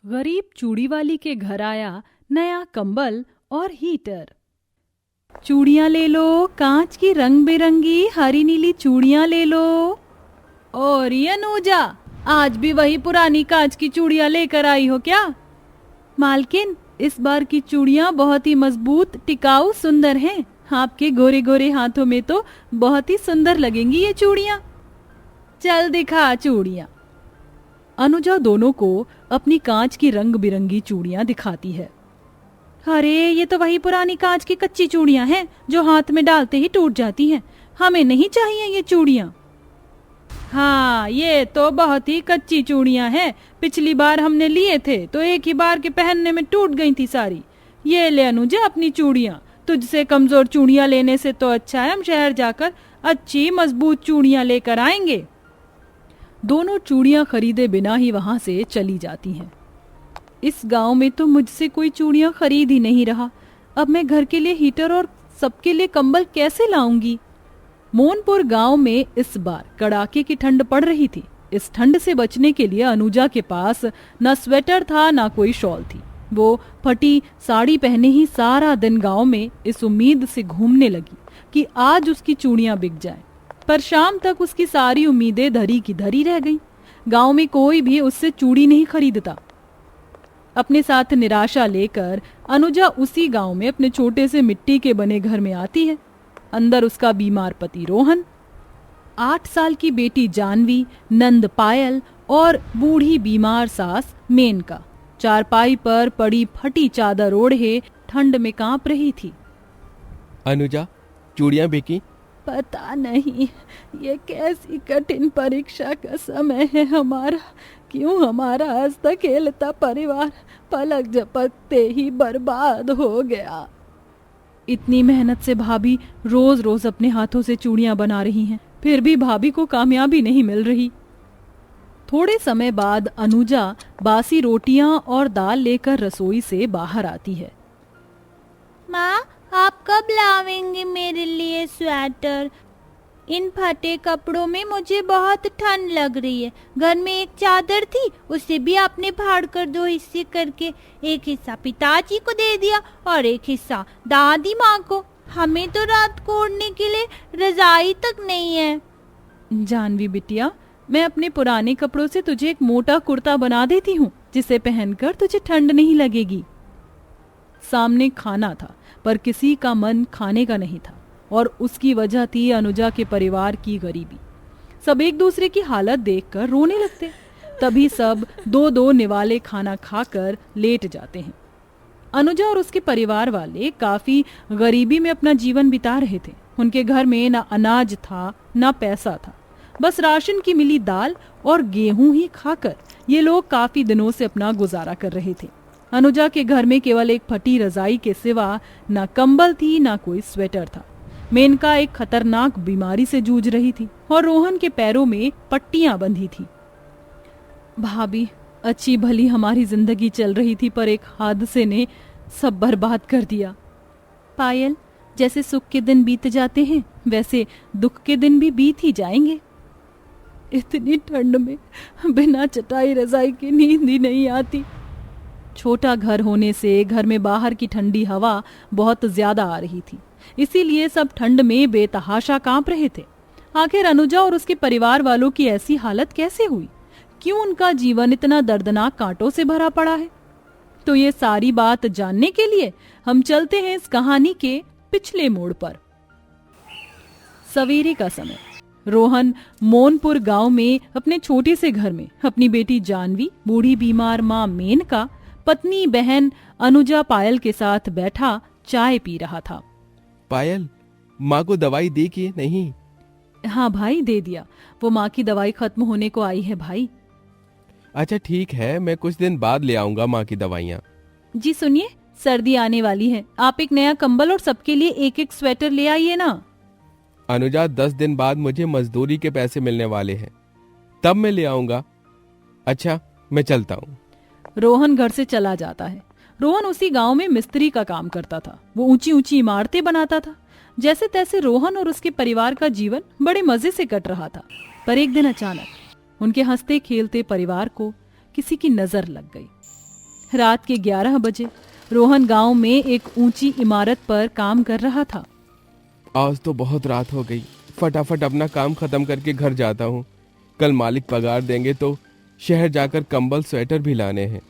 गरीब चूड़ी वाली के घर आया नया कंबल और हीटर। चूड़ियाँ ले लो, कांच की रंग बिरंगी हरी नीली चूड़ियाँ ले लो। और ये अनुजा, आज भी वही पुरानी कांच की चूड़ियाँ लेकर आई हो क्या? मालकिन, इस बार की चूड़ियाँ बहुत ही मजबूत, टिकाऊ, सुंदर हैं। आपके गोरे गोरे हाथों में तो बहुत ही सुंदर लगेंगी ये चूड़ियाँ। चल दिखा चूड़ियाँ। अनुजा दोनों को अपनी कांच की रंग बिरंगी चूड़ियाँ दिखाती है। अरे ये तो वही पुरानी कांच की कच्ची चूड़ियाँ हैं जो हाथ में डालते ही टूट जाती हैं। हमें नहीं चाहिए ये चूड़ियाँ। हाँ, ये तो बहुत ही कच्ची चूड़ियाँ हैं। पिछली बार हमने लिए थे तो एक ही बार के पहनने में टूट गई थी सारी। ये ले अनुजा अपनी चूड़ियाँ। तुझसे कमजोर चूड़ियाँ लेने से तो अच्छा है हम शहर जाकर अच्छी मजबूत चूड़ियाँ लेकर आएंगे। दोनों चूड़ियाँ खरीदे बिना ही वहां से चली जाती हैं। इस गांव में तो मुझसे कोई चूड़ियाँ खरीद ही नहीं रहा। अब मैं घर के लिए हीटर और सबके लिए कंबल कैसे लाऊंगी? मोनपुर गांव में इस बार कड़ाके की ठंड पड़ रही थी। इस ठंड से बचने के लिए अनुजा के पास न स्वेटर था न कोई शॉल थी। वो फटी साड़ी पहने ही सारा दिन गांव में इस उम्मीद से घूमने लगी कि आज उसकी चूड़ियां बिक जाएं। पर शाम तक उसकी सारी उम्मीदें धरी की धरी रह गईं। गांव में कोई भी उससे चूड़ी नहीं खरीदता। अपने साथ निराशा लेकर अनुजा उसी गांव में अपने छोटे से मिट्टी के बने घर में आती है। अंदर उसका बीमार पति रोहन, 8 साल की बेटी जानवी, नंद पायल और बूढ़ी बीमार सास मेनका चारपाई पर पड़ी फटी चादर ओढ़े ठंड में कांप रही थी। अनुजा, चूड़ियां बिकी? पता नहीं, ये कैसी कठिन परीक्षा का समय है हमारा। क्यों हमारा हंसता खेलता परिवार पलक झपकते ही बर्बाद हो गया। इतनी मेहनत से भाभी रोज रोज अपने हाथों से चूड़ियां बना रही हैं, फिर भी भाभी को कामयाबी नहीं मिल रही। थोड़े समय बाद अनुजा बासी रोटियां और दाल लेकर रसोई से बाहर आती है। माँ, आप कब लावेंगे मेरे लिए स्वेटर? इन फटे कपड़ों में मुझे बहुत ठंड लग रही है। घर में एक चादर थी, उसे भी आपने फाड़ कर 2 हिस्से करके एक हिस्सा पिताजी को दे दिया और एक हिस्सा दादी माँ को। हमें तो रात को ओढ़ने के लिए रजाई तक नहीं है। जानवी बिटिया, मैं अपने पुराने कपड़ों से तुझे एक मोटा कुर्ता बना देती हूँ जिसे पहनकर तुझे ठंड नहीं लगेगी। सामने खाना था पर किसी का मन खाने का नहीं था और उसकी वजह थी अनुजा के परिवार की गरीबी। सब एक दूसरे की हालत देखकर रोने लगते। तभी सब 2-2 निवाले खाना खाकर लेट जाते हैं। अनुजा और उसके परिवार वाले काफी गरीबी में अपना जीवन बिता रहे थे। उनके घर में ना अनाज था ना पैसा था। बस राशन की मिली दाल और गेहूं ही खाकर ये लोग काफी दिनों से अपना गुजारा कर रहे थे। अनुजा के घर में केवल एक फटी रजाई के सिवा ना कंबल थी ना कोई स्वेटर था। मेनका एक खतरनाक बीमारी से जूझ रही थी और रोहन के पैरों में पट्टियां बंधी थी। भाभी, अच्छी भली हमारी जिंदगी चल रही थी पर एक हादसे ने सब बर्बाद कर दिया। पायल, जैसे सुख के दिन बीत जाते हैं वैसे दुख के दिन भी बीत ही जाएंगे। इतनी ठंड में बिना चटाई रजाई की नींद ही नहीं आती। छोटा घर होने से घर में बाहर की ठंडी हवा बहुत ज्यादा आ रही थी, इसीलिए सब ठंड में बेतहाशा कांप रहे थे। आखिर अनुजा और उसके परिवार वालों की ऐसी हालत कैसे हुई? क्यों उनका जीवन इतना दर्दनाक कांटों से भरा पड़ा है? तो ये सारी बात जानने के लिए हम चलते हैं इस कहानी के पिछले मोड़ पर। सवेरे का समय। रोहन मोनपुर गांव में अपने छोटे से घर में अपनी बेटी जानवी, बूढ़ी बीमार माँ मेनका, पत्नी बहन अनुजा पायल के साथ बैठा चाय पी रहा था। पायल, माँ को दवाई दी कि नहीं? हाँ भाई, दे दिया। वो माँ की दवाई खत्म होने को आई है भाई। अच्छा ठीक है, मैं कुछ दिन बाद ले आऊंगा माँ की दवाइयाँ। जी सुनिए, सर्दी आने वाली है, आप एक नया कंबल और सबके लिए एक एक स्वेटर ले आइए ना। अनुजा, 10 दिन बाद मुझे मजदूरी के पैसे मिलने वाले हैं, तब मैं ले आऊंगा। अच्छा, मैं चलता हूँ। रोहन घर से चला जाता है। रोहन उसी गांव में मिस्त्री का काम करता था। वो ऊंची ऊंची इमारतें बनाता था। जैसे तैसे रोहन और उसके परिवार का जीवन बड़े मजे से कट रहा था। पर एक दिन अचानक उनके हंसते खेलते परिवार को किसी की नजर लग गई। रात के 11 बजे रोहन गांव में एक ऊंची इमारत पर काम कर रहा था। आज तो बहुत रात हो गई, फटाफट अपना काम खत्म करके घर जाता हूँ। कल मालिक पगार देंगे तो शहर जाकर कंबल स्वेटर भी लाने हैं।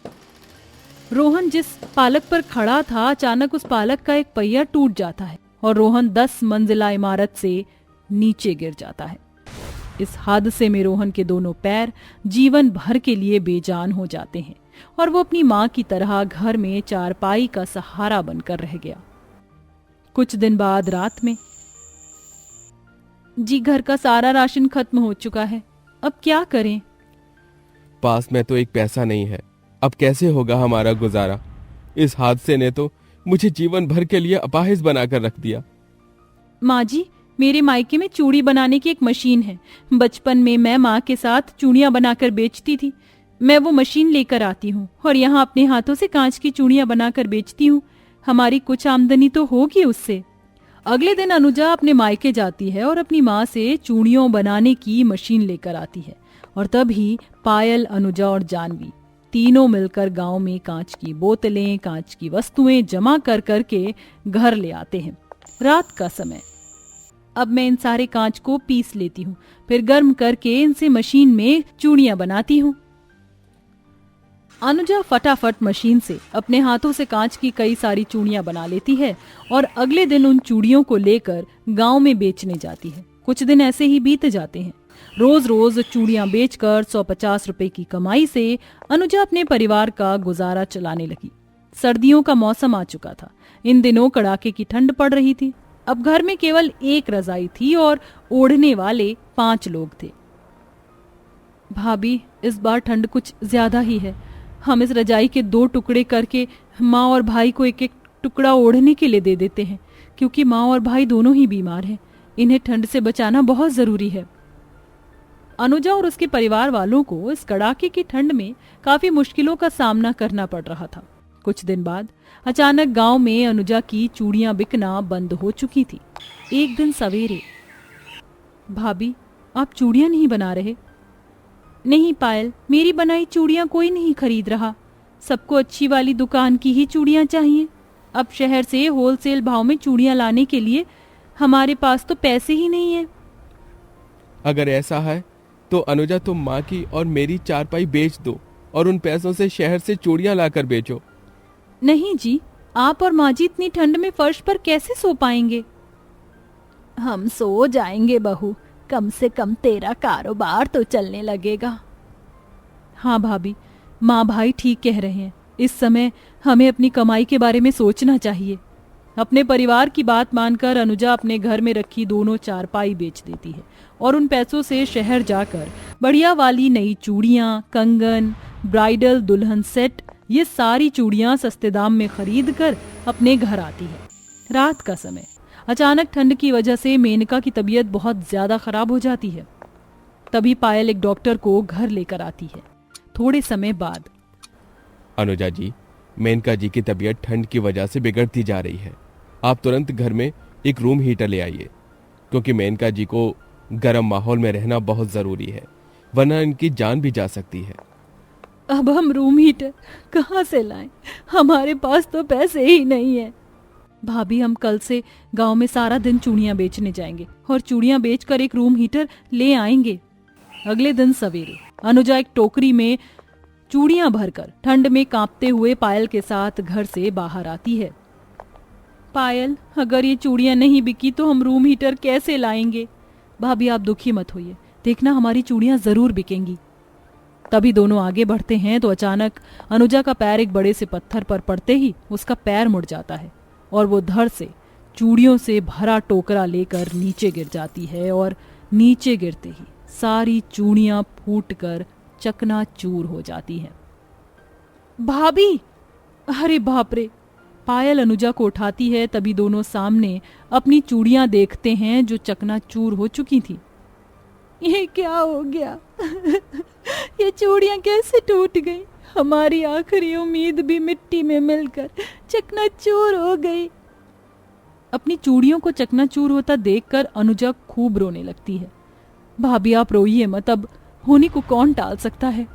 रोहन जिस पालक पर खड़ा था, अचानक उस पालक का एक पहिया टूट जाता है और रोहन 10 मंजिला इमारत से नीचे गिर जाता है। इस हादसे में रोहन के दोनों पैर जीवन भर के लिए बेजान हो जाते हैं और वो अपनी मां की तरह घर में चारपाई का सहारा बनकर रह गया। कुछ दिन बाद रात में, जी घर का सारा राशन खत्म हो चुका है, अब क्या करें? पास में तो एक पैसा नहीं है, अब कैसे होगा हमारा गुजारा? इस हादसे ने तो मुझे जीवन भर के लिए अपाहिज बनाकर रख दिया। माँ जी, मेरे मायके में चूड़ी बनाने की एक मशीन है। बचपन में मैं माँ के साथ चूड़ियां बनाकर बेचती थी। मैं वो मशीन लेकर आती हूँ और यहाँ अपने हाथों से कांच की चूड़ियां बनाकर बेचती हूँ। हमारी कुछ आमदनी तो होगी उससे। अगले दिन अनुजा अपने मायके जाती है और अपनी माँ से चूड़ियों बनाने की मशीन लेकर आती है और तभी पायल, अनुजा और जानवी तीनों मिलकर गांव में कांच की बोतलें, कांच की वस्तुएं जमा कर करके घर ले आते हैं। रात का समय। अब मैं इन सारे कांच को पीस लेती हूँ, फिर गर्म करके इनसे मशीन में चूड़ियां बनाती हूँ। अनुजा फटाफट मशीन से अपने हाथों से कांच की कई सारी चूड़ियां बना लेती है और अगले दिन उन चूड़ियों को लेकर गांव में बेचने जाती है। कुछ दिन ऐसे ही बीत जाते हैं। रोज रोज चूड़ियां बेचकर 150 रुपए की कमाई से अनुजा अपने परिवार का गुजारा चलाने लगी। सर्दियों का मौसम आ चुका था। इन दिनों कड़ाके की ठंड पड़ रही थी। अब घर में केवल एक रजाई थी और ओढ़ने वाले 5 लोग थे। भाभी, इस बार ठंड कुछ ज्यादा ही है। हम इस रजाई के 2 टुकड़े करके माँ और भाई को एक एक टुकड़ा ओढ़ने के लिए दे देते हैं, क्योंकि माँ और भाई दोनों ही बीमार हैं। इन्हें ठंड से बचाना बहुत जरूरी है। अनुजा और उसके परिवार वालों को इस कड़ाके की ठंड में काफी मुश्किलों का सामना करना पड़ रहा था। कुछ दिन बाद अचानक गांव में अनुजा की चूड़ियां बिकना बंद हो चुकी थी। एक दिन सवेरे, भाभी, आप चूड़ियां नहीं बना रहे? नहीं पायल, मेरी बनाई चूड़ियां कोई नहीं खरीद रहा। सबको अच्छी वाली दुकान की ही चूड़ियां चाहिए। अब शहर से होलसेल भाव में चूड़ियां लाने के लिए हमारे पास तो पैसे ही नहीं है। अगर ऐसा है तो अनुजा, तुम माँ की और मेरी चारपाई बेच दो और उन पैसों से शहर से चूड़ियां लाकर बेचो। नहीं जी, आप और माँ जी इतनी ठंड में फर्श पर कैसे सो पाएंगे? हम सो जाएंगे बहू, कम से कम तेरा कारोबार तो चलने लगेगा। हाँ भाभी, माँ भाई ठीक कह रहे हैं। इस समय हमें अपनी कमाई के बारे में सोचना चाहिए। अपने परिवार की बात मानकर अनुजा अपने घर में रखी दोनों चारपाई बेच देती है और उन पैसों से शहर जाकर बढ़िया वाली नई चूड़ियां, कंगन, ब्राइडल दुल्हन सेट, ये सारी चूड़ियां सस्ते दाम में खरीद कर अपने घर आती है। रात का समय। अचानक ठंड की वजह से मेनका की तबीयत बहुत ज्यादा खराब हो जाती है। तभी पायल एक डॉक्टर को घर लेकर आती है। थोड़े समय बाद, अनुजा जी, मेनका जी की तबीयत ठंड की वजह से बिगड़ती जा रही है। आप तुरंत घर में एक रूम हीटर ले आइए, क्योंकि मेनका जी को गर्म माहौल में रहना बहुत जरूरी है, वरना इनकी जान भी जा सकती है। अब हम रूम हीटर कहाँ से लाएं? हमारे पास तो पैसे ही नहीं है। भाभी, हम कल से गांव में सारा दिन चूड़ियां बेचने जाएंगे और चूड़ियां बेचकर एक रूम हीटर ले आएंगे। अगले दिन सवेरे अनुजा एक टोकरी में चूड़ियां भरकर ठंड में कांपते हुए पायल के साथ घर से बाहर आती है। पायल, अगर ये चूड़ियां नहीं बिकी तो हम रूम हीटर कैसे लाएंगे? भाभी, आप दुखी मत होइए, देखना हमारी चूड़ियां जरूर बिकेंगी। तभी दोनों आगे बढ़ते हैं तो अचानक अनुजा का पैर एक बड़े से पत्थर पर पड़ते ही उसका पैर मुड़ जाता है और वो धड़ से चूड़ियों से भरा टोकरा लेकर नीचे गिर जाती है और नीचे गिरते ही सारी चूड़ियां फूटकर चकनाचूर हो जाती हैं। भाभी! अरे बाप रे! पायल अनुजा को उठाती है। तभी दोनों सामने अपनी चूड़ियां देखते हैं जो चकनाचूर हो चुकी थी। ये क्या हो गया? ये चूड़ियां कैसे टूट गई? हमारी आखिरी उम्मीद भी मिट्टी में मिलकर चकनाचूर हो गई। अपनी चूड़ियों को चकनाचूर होता देखकर अनुजा खूब रोने लगती है। भाभी, आप रोइए मत, अब होने को कौन टाल सकता है?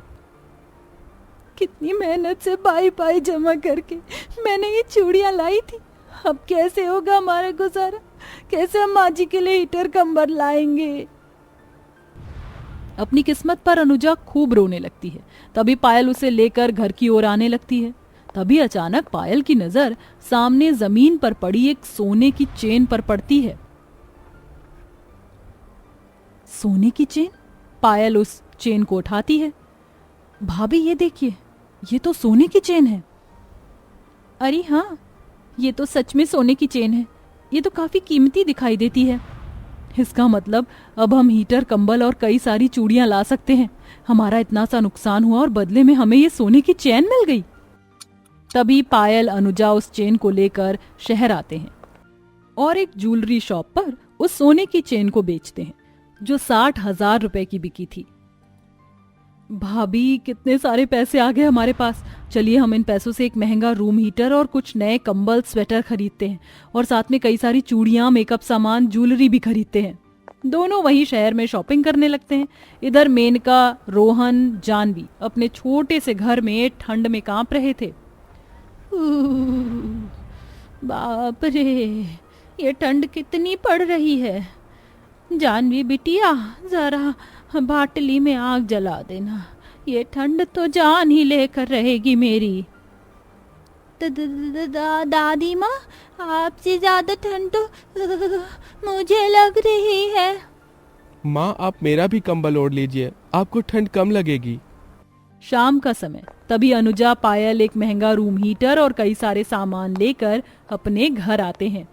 कितनी मेहनत से पाई पाई जमा करके मैंने ये चूड़ियां लाई थी। अब कैसे होगा हमारा गुजारा? कैसे हम माँ जी के लिए हीटर कंबल लाएंगे? अपनी किस्मत पर अनुजा खूब रोने लगती है। तभी पायल उसे लेकर घर की ओर आने लगती है। तभी अचानक पायल की नजर सामने जमीन पर पड़ी एक सोने की चेन पर पड़ती है। सोने की चेन? पायल उस चेन को उठाती है। भाभी ये देखिए, ये तो सोने की चेन है। अरे हाँ, ये तो सच में सोने की चेन है। ये तो काफी कीमती दिखाई देती है। इसका मतलब अब हम हीटर कंबल और कई सारी चूड़ियां ला सकते हैं। हमारा इतना सा नुकसान हुआ और बदले में हमें ये सोने की चेन मिल गई। तभी पायल अनुजा उस चेन को लेकर शहर आते हैं और एक ज्वेलरी शॉप पर उस सोने की चेन को बेचते हैं जो 60,000 रुपए की बिकी थी। भाभी कितने सारे पैसे आ गए हमारे पास। चलिए हम इन पैसों से एक महंगा रूम हीटर और कुछ नए कंबल स्वेटर खरीदते हैं और साथ में कई सारी चूड़ियां, मेकअप सामान, ज्वेलरी भी खरीदते हैं। दोनों वही शहर में शॉपिंग करने लगते हैं। इधर मेनका, रोहन, जानवी अपने छोटे से घर में ठंड में कांप रहे थे। बाप रे, ये ठंड कितनी पड़ रही है। जानवी बिटिया, जरा बाटली में आग जला देना। ये ठंड तो जान ही लेकर रहेगी मेरी। दादी माँ, आपसे ज्यादा ठंड तो मुझे लग रही है। माँ, आप मेरा भी कंबल ओढ़ लीजिए, आपको ठंड कम लगेगी। शाम का समय। तभी अनुजा, पायल एक महंगा रूम हीटर और कई सारे सामान लेकर अपने घर आते हैं।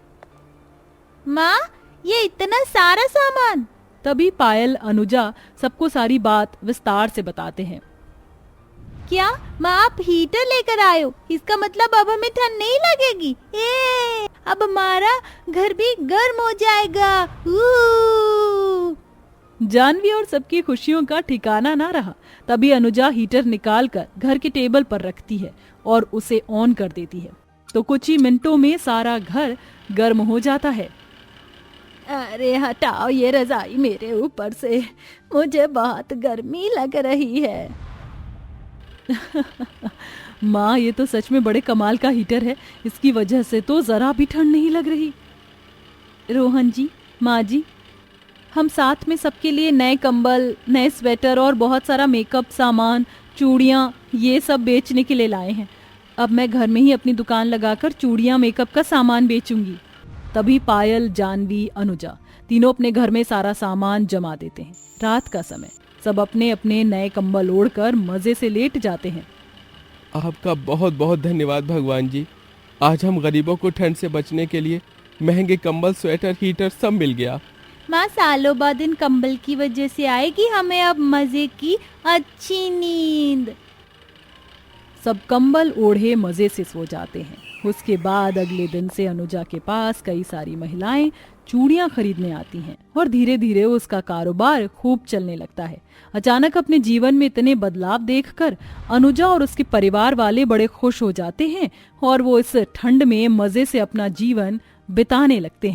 माँ, ये इतना सारा सामान? तभी पायल, अनुजा सबको सारी बात विस्तार से बताते हैं। क्या माँ, आप हीटर लेकर आए हो? इसका मतलब अब हमें ठंड नहीं लगेगी। अब हमारा घर भी गर्म हो जाएगा। जानवी और सबकी खुशियों का ठिकाना ना रहा। तभी अनुजा हीटर निकालकर घर के टेबल पर रखती है और उसे ऑन कर देती है तो कुछ ही मिनटों में सारा घर गर्म हो जाता है। अरे हटाओ ये रजाई मेरे ऊपर से, मुझे बहुत गर्मी लग रही है। माँ, ये तो सच में बड़े कमाल का हीटर है। इसकी वजह से तो जरा भी ठंड नहीं लग रही। रोहन जी, माँ जी, हम साथ में सबके लिए नए कंबल, नए स्वेटर और बहुत सारा मेकअप सामान, चूड़ियाँ, ये सब बेचने के लिए लाए हैं। अब मैं घर में ही अपनी दुकान लगाकर चूड़ियाँ, मेकअप का सामान बेचूंगी। तभी पायल, जानवी, अनुजा तीनों अपने घर में सारा सामान जमा देते हैं। रात का समय, सब अपने अपने नए कंबल ओढ़कर मजे से लेट जाते हैं। आपका बहुत बहुत धन्यवाद भगवान जी। आज हम गरीबों को ठंड से बचने के लिए महंगे कंबल, स्वेटर, हीटर सब मिल गया। माँ, सालों बाद इन कंबल की वजह से आएगी हमें अब मजे की अच्छी नींद। सब कंबल ओढ़े मजे से सो जाते हैं। उसके बाद अगले दिन से अनुजा के पास कई सारी महिलाएं चूड़ियां खरीदने आती हैं और धीरे धीरे उसका कारोबार खूब चलने लगता है। अचानक अपने जीवन में इतने बदलाव देखकर अनुजा और उसके परिवार वाले बड़े खुश हो जाते हैं और वो इस ठंड में मजे से अपना जीवन बिताने लगते हैं।